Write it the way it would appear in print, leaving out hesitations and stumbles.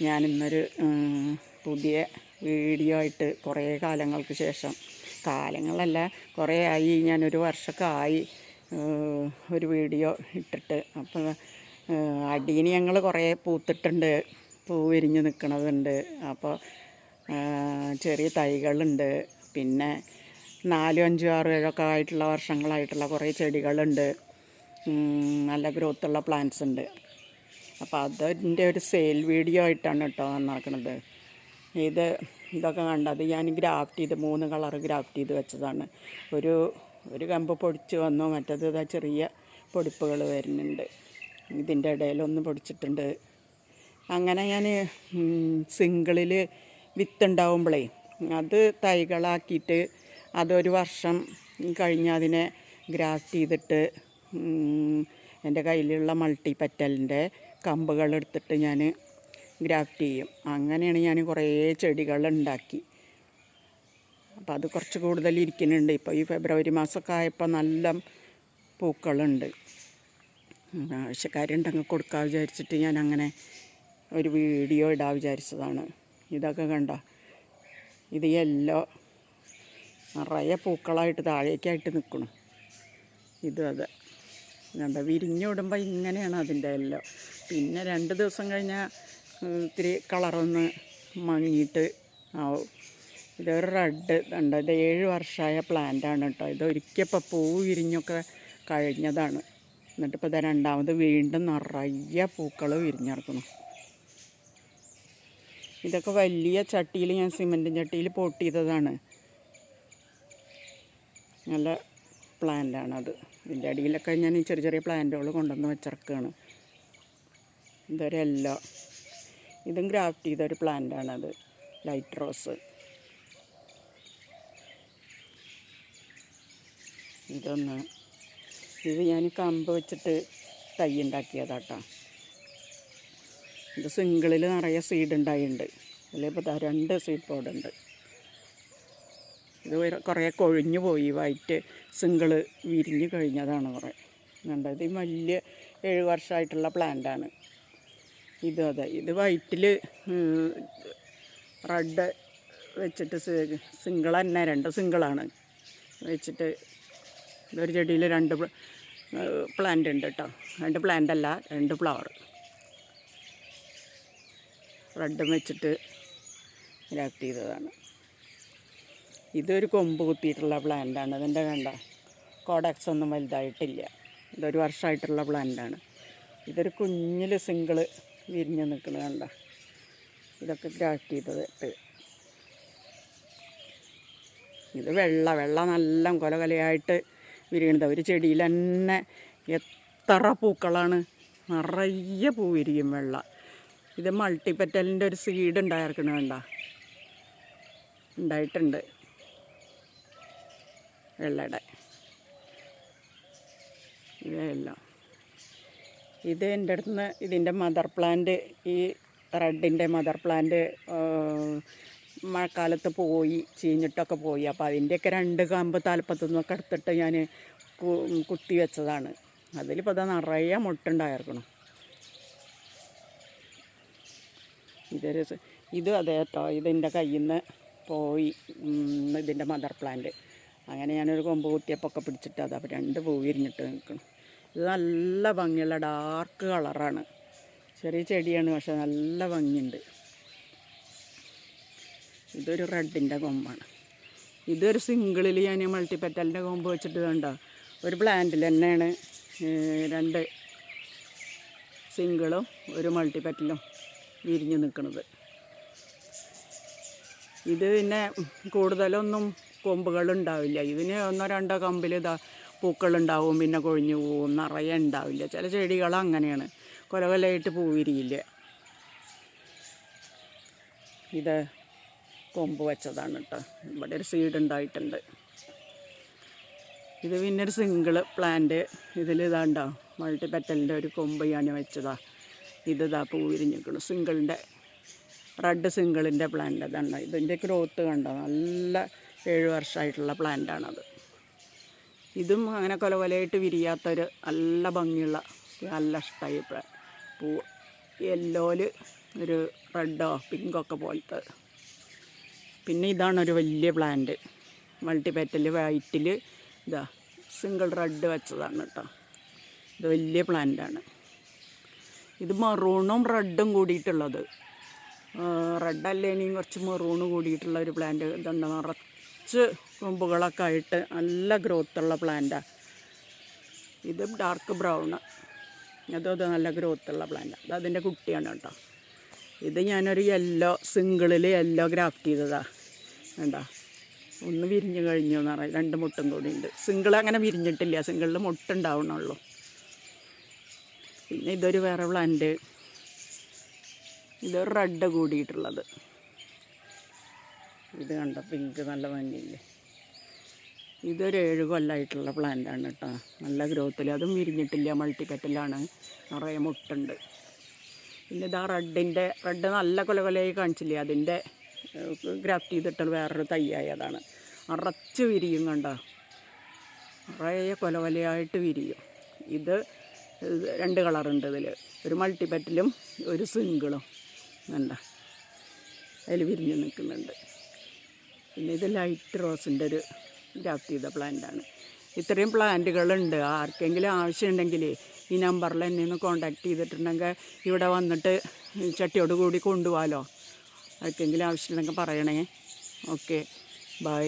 ഞാനിന്നൊരു പുതിയ വീഡിയോ ആയിട്ട് കുറേ കാലങ്ങൾക്ക് ശേഷം, കാലങ്ങളല്ല കുറേ ആയി, ഞാനൊരു വർഷമൊക്കെ ആയി ഒരു വീഡിയോ ഇട്ടിട്ട്. അപ്പോൾ അടീന് ഞങ്ങൾ കുറേ പൂത്തിട്ടുണ്ട്, പൂ വിരിഞ്ഞ് നിൽക്കണതുണ്ട്. അപ്പോൾ ചെറിയ തൈകളുണ്ട്, പിന്നെ 4, 5, 6, 7 ആയിട്ടുള്ള വർഷങ്ങളായിട്ടുള്ള കുറേ ചെടികളുണ്ട്, നല്ല ഗ്രോത്തുള്ള പ്ലാന്റ്സ് ഉണ്ട്. അപ്പോൾ അതിൻ്റെ ഒരു സെയിൽ വീഡിയോ ആയിട്ടാണ് കേട്ടോ വന്നിരിക്കുന്നത്. ഇതൊക്കെ കണ്ടത് ഞാൻ ഗ്രാഫ്റ്റ് ചെയ്ത് 3 കളർ ഗ്രാഫ്റ്റ് ചെയ്ത് വെച്ചതാണ്. ഒരു കമ്പ് പൊടിച്ച് വന്നു, മറ്റേത് ഇതാ ചെറിയ പൊടിപ്പുകൾ വരുന്നുണ്ട്. ഇതിൻ്റെ ഇടയിലൊന്ന് പൊടിച്ചിട്ടുണ്ട്. അങ്ങനെ ഞാൻ സിംഗിളിൽ വിത്തുണ്ടാവുമ്പോഴേ അത് തൈകളാക്കിയിട്ട് അതൊരു വർഷം കഴിഞ്ഞ് അതിനെ ഗ്രാഫ്റ്റ് ചെയ്തിട്ട് എൻ്റെ കയ്യിലുള്ള മൾട്ടി പെറ്റലിൻ്റെ കമ്പുകൾ എടുത്തിട്ട് ഞാൻ ഗ്രാഫ്റ്റ് ചെയ്യും. അങ്ങനെയാണ് ഞാൻ കുറേ ചെടികൾ ഉണ്ടാക്കി. അപ്പോൾ അത് കുറച്ച് കൂടുതൽ ഇരിക്കുന്നുണ്ട്. ഇപ്പോൾ ഈ ഫെബ്രുവരി മാസമൊക്കെ ആയപ്പോൾ നല്ല പൂക്കളുണ്ട്. ആവശ്യക്കാരുണ്ടെങ്കിൽ കൊടുക്കാൻ വിചാരിച്ചിട്ട് ഞാൻ അങ്ങനെ ഒരു വീഡിയോ ഇടാൻ വിചാരിച്ചതാണ്. ഇതൊക്കെ കണ്ട, ഇത് യെല്ലോ നിറയെ പൂക്കളായിട്ട് താഴേക്കായിട്ട് നിൽക്കണം. അതെ കണ്ട, വിരിഞ്ഞിടുമ്പോൾ ഇങ്ങനെയാണ് അതിൻ്റെ എല്ലാം. പിന്നെ 2 ദിവസം കഴിഞ്ഞാൽ ഇത്തിരി കളറൊന്ന് മങ്ങിയിട്ട് ആവും. ഇതൊരു റെഡ് ഉണ്ട്. ഇത് 7 വർഷമായ പ്ലാന്റാണ് കേട്ടോ. ഇതൊരിക്കപ്പോൾ പൂ വിരിഞ്ഞൊക്കെ കഴിഞ്ഞതാണ്. എന്നിട്ടിപ്പോൾ ഇത് രണ്ടാമത് വീണ്ടും നിറയെ പൂക്കൾ വിരിഞ്ഞിറക്കണം. ഇതൊക്കെ വലിയ ചട്ടിയിൽ, ഞാൻ സിമൻറ്റ് ചട്ടിയിൽ പോട്ട് ചെയ്തതാണ്. നല്ല പ്ലാന്റാണത്. ഇതിൻ്റെ അടിയിലൊക്കെ ഞാൻ ഈ ചെറിയ ചെറിയ പ്ലാന്റുകൾ കൊണ്ടുവന്ന് വെച്ചിറക്കുകയാണ്. ഇതൊരു യെല്ലോ, ഇതും ഗ്രാഫ്റ്റ് ചെയ്തൊരു പ്ലാന്റാണത്, ലൈറ്റ് റോസ്. ഇത് ഞാൻ കമ്പ് വെച്ചിട്ട് തൈ ഉണ്ടാക്കിയതാട്ടോ. ഇത് സിംഗിളിൽ നിറയെ സീഡ് ഉണ്ടായിട്ടുണ്ട്. അതിലിപ്പോൾ 2 സീഡ് പോടുണ്ട്. ഇത് കുറേ കൊഴിഞ്ഞു പോയി. വൈറ്റ് സിംഗിള് വിരിഞ്ഞ് കഴിഞ്ഞതാണ് കുറേ. ഇത് വലിയ 7 വർഷമായിട്ടുള്ള പ്ലാന്റാണ്. അതെ, ഇത് വൈറ്റിൽ റെഡ് വെച്ചിട്ട് സിംഗിൾ തന്നെ, 2 സിംഗിളാണ് വെച്ചിട്ട്. ഇതൊരു ചെടിയിൽ 2 പ്ലാന്റ് ഉണ്ട് കേട്ടോ. 2 പ്ലാന്റ് അല്ല, 2 ഫ്ലവർ റെഡും വെച്ചിട്ട് ഗ്രാഫ്റ്റ് ചെയ്തതാണ്. ഇതൊരു കൊമ്പ് കുത്തിയിട്ടുള്ള പ്ലാന്റാണ്. ഇതിൻ്റെ കണ്ട കോഡക്സ് ഒന്നും വലുതായിട്ടില്ല. ഇതൊരു വർഷമായിട്ടുള്ള പ്ലാന്റാണ്. ഇതൊരു കുഞ്ഞിൽ സിംഗിള് വിരിഞ്ഞ് നിൽക്കുന്നത് കണ്ട. ഇതൊക്കെ ഗ്രാഫ്റ്റ് ചെയ്തത്. ഇത് വെള്ള നല്ല കൊലകൊലയായിട്ട് വിരിയണത്. ഒരു ചെടിയിൽ തന്നെ എത്ര പൂക്കളാണ്, നിറയെ പൂ വിരിയും വെള്ള. ഇത് മൾട്ടിപെറ്റലിൻ്റെ ഒരു സീഡ് ഉണ്ടായിരിക്കണ കണ്ട, ഉണ്ടായിട്ടുണ്ട് വെള്ളയുടെ. ഇതെല്ലാം ഇത് എൻ്റെ അടുത്ത് നിന്ന് ഇതിൻ്റെ മദർ പ്ലാന്റ്, ഈ റെഡിൻ്റെ മദർ പ്ലാന്റ് മഴക്കാലത്ത് പോയി, ചീഞ്ഞിട്ടൊക്കെ പോയി. അപ്പോൾ അതിൻ്റെയൊക്കെ 2 കമ്പ് തലപ്പത്തു നിന്നൊക്കെ എടുത്തിട്ട് ഞാൻ കുത്തി വെച്ചതാണ്. അതിലിപ്പോൾ അത് നിറയെ മുട്ടുണ്ടായിരിക്കണം. ഇത് അതെ കേട്ടോ, ഇതിൻ്റെ കയ്യിൽ നിന്ന് പോയി ഇതിൻ്റെ മദർ പ്ലാന്റ്. അങ്ങനെ ഞാനൊരു കൊമ്പ് കുത്തിയപ്പൊക്കെ പിടിച്ചിട്ട് അത് അപ്പോൾ 2 പൂ വിരിഞ്ഞിട്ട് നിൽക്കണം. ഇത് നല്ല ഭംഗിയുള്ള ഡാർക്ക് കളറാണ്. ചെറിയ ചെടിയാണ്, പക്ഷെ നല്ല ഭംഗിയുണ്ട്. ഇതൊരു റെഡിൻ്റെ കൊമ്പാണ്. ഇതൊരു സിംഗിളിൽ ഞാൻ മൾട്ടിപെറ്റലിൻ്റെ കൊമ്പ് വെച്ചിട്ട് കണ്ടോ, ഒരു പ്ലാന്റിൽ തന്നെയാണ് 2 സിംഗിളും 1 മൾട്ടിപെറ്റലും വിരിഞ്ഞ് നിൽക്കുന്നത്. ഇത് പിന്നെ കൂടുതലൊന്നും കൊമ്പുകളുണ്ടാവില്ല. ഇതിന് 1, 2 കമ്പിൽ പൂക്കളുണ്ടാവും, പിന്നെ കൊഴിഞ്ഞു പോവും, നിറയെ ഉണ്ടാവില്ല. ചില ചെടികൾ അങ്ങനെയാണ്, കൊലകൊലയായിട്ട് പൂ വിരിയില്ല. ഇത് കൊമ്പ് വെച്ചതാണ് കേട്ടോ. ഇവിടെ ഒരു സീഡ് ഉണ്ടായിട്ടുണ്ട്. ഇത് പിന്നെ ഒരു സിംഗിൾ പ്ലാന്റ്. ഇതിലിതാണ്ടോ മൾട്ടിപെറ്റലിൻ്റെ ഒരു കൊമ്പ് ഞാൻ വെച്ചതാ. ഇതാ പൂ വിരിഞ്ഞിരിക്കണം. സിംഗിളിൻ്റെ റെഡ് സിംഗിളിൻ്റെ പ്ലാന്റ് അതാണ്. ഇതിൻ്റെ ഗ്രോത്ത് കണ്ടോ, നല്ല 7 വർഷമായിട്ടുള്ള പ്ലാന്റാണത്. ഇതും അങ്ങനെ കൊലകൊലയായിട്ട് വിരിയാത്തൊരു നല്ല ഭംഗിയുള്ള, നല്ല ഇഷ്ടമായി പൂവ്. യെല്ലോയിൽ ഒരു റെഡോ പിങ്കൊക്കെ പോലത്തെ. പിന്നെ ഇതാണൊരു വലിയ പ്ലാന്റ്, മൾട്ടിപെറ്റൽ വൈറ്റിൽ ഇതാ സിംഗിൾ റെഡ് വെച്ചതാണ് കേട്ടോ. ഇത് വലിയ പ്ലാന്റാണ്. ഇത് മെറൂണും റെഡും കൂടിയിട്ടുള്ളത്, റെഡ് അല്ലേനെയും കുറച്ച് മെറൂണ് കൂടിയിട്ടുള്ള ഒരു പ്ലാന്റ്. ഇതുണ്ട് നിറച്ച് കൊമ്പുകളൊക്കെ ആയിട്ട് നല്ല ഗ്രോത്തുള്ള പ്ലാന്റാണ്. ഇത് ഡാർക്ക് ബ്രൗണ്, അത് നല്ല ഗ്രോത്തുള്ള പ്ലാന്റാണ്. അത് അതിൻ്റെ കുട്ടിയാണ് കേട്ടോ. ഇത് ഞാനൊരു യെല്ലോ സിംഗിളിൽ യെല്ലോ ഗ്രാഫ്റ്റ് ചെയ്തതാണ്. വേണ്ട ഒന്ന് വിരിഞ്ഞ് കഴിഞ്ഞു എന്ന് പറയാം, 2 മുട്ടും കൂടി ഉണ്ട്. സിംഗിൾ അങ്ങനെ വിരിഞ്ഞിട്ടില്ല, സിംഗിളിൽ മുട്ടുണ്ടാവണുള്ളൂ. പിന്നെ ഇതൊരു വേറെ പ്ലാന്റ്, ഇതൊരു റെഡ് കൂടിയിട്ടുള്ളത്. ഇത് കണ്ട പിങ്ക് നല്ല ഭംഗിയില്ലേ. ഇതൊരു 7 കൊല്ലമായിട്ടുള്ള പ്ലാന്റാണ് കേട്ടോ, നല്ല ഗ്രോത്തിൽ. അതും വിരിഞ്ഞിട്ടില്ല, മൾട്ടിപെറ്റലാണ്, നിറയെ മുട്ടുണ്ട്. പിന്നെ ഇതാ റെഡ് നല്ല കൊലകൊലയായി കാണിച്ചില്ലേ, അതിൻ്റെ ഗ്രാഫ്റ്റ് ചെയ്തിട്ടുള്ള വേറൊരു തയ്യായതാണ്. നിറച്ച് വിരിയും കണ്ടോ, നിറയെ കൊലകൊലയായിട്ട് വിരിയും. ഇത് 2 കളറുണ്ട് ഇതിൽ, ഒരു മൾട്ടിപെറ്റലും ഒരു സിംഗിളും കണ്ട അതിൽ വിരിഞ്ഞ് നിൽക്കുന്നുണ്ട്. പിന്നെ ഇത് ലൈറ്റ് റോസിൻ്റെ ഒരു ഗ്രാഫ്റ്റ് ചെയ്ത പ്ലാന്റാണ്. ഇത്രയും പ്ലാന്റുകളുണ്ട്. ആർക്കെങ്കിലും ആവശ്യമുണ്ടെങ്കിൽ ഈ നമ്പറിൽ എന്നെ ഒന്ന് കോൺടാക്റ്റ് ചെയ്തിട്ടുണ്ടെങ്കിൽ ഇവിടെ വന്നിട്ട് ചട്ടിയോട് കൂടി കൊണ്ടുപോകാമല്ലോ. ആർക്കെങ്കിലും ആവശ്യമുണ്ടെങ്കിൽ പറയണേ. Okay, by.